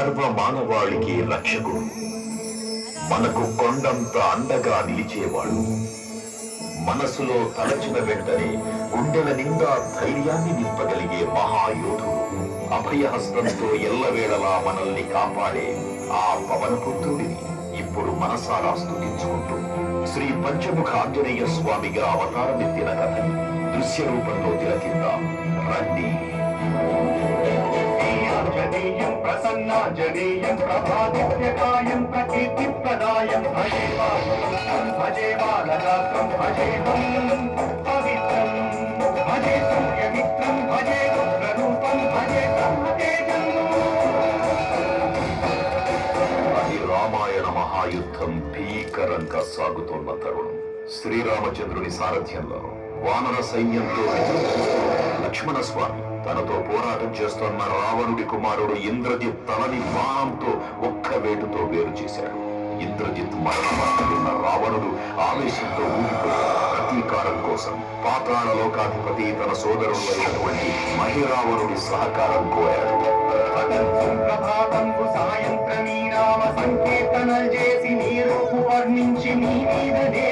సర్వ మానవాళికి రక్షకుడు, మనకు కొండంత అండగా నిలిచేవాడు, మనసులో తలచిన వెంటనే గుండెల నిండా ధైర్యాన్ని నింపగలిగే మహాయోధుడు, అభయహస్తంతో ఎల్లవేళలా మనల్ని కాపాడే ఆ పవనపుత్రుడిని ఇప్పుడు మనసారా స్తుతించుకుంటూ శ్రీ పంచముఖ ఆంజనేయ స్వామిగా అవతారమెత్తిన కథని దృశ్య రూపంలో తిలకిద్దాం రండి. జనీయం ప్రసన్నాంజనేయం ప్రభాదిత్యకాయం ప్రకీర్తిప్రదాయం భజే బాలగాత్రం భజే బాలగాత్రం భజేహం పవిత్రం భజే సూర్యమిత్రం భజే రుద్రరూపం భజే బ్రహ్మతేజం. అది రామాయణ మహాయుద్ధం భీకరంగా సాగుతున్న తరుణం. శ్రీరామచంద్రుని సారథ్యంలో వానర సైన్యంతో లక్ష్మణ స్వామి తనతో పోరాటం చేస్తున్న రావణుడి కుమారుడు ఇంద్రజిత్ తలని బాణంతో ఒక్క వేటుతో వేరు చేశాడు. ఇంద్రజిత్ మరణమన్న రావణుడు ఆవేశంతో ఊగిపోయి ప్రతీకారం కోసం పాతాళ లోకాధిపతి తన సోదరుడైనటువంటి మహిరావణుడి సహకారం కోరాడు. ప్రభాతంకు సాయంత్రమీ నామ సంకీర్తనలు చేసి నీ రూపు వర్ణించి నీ మీద నీ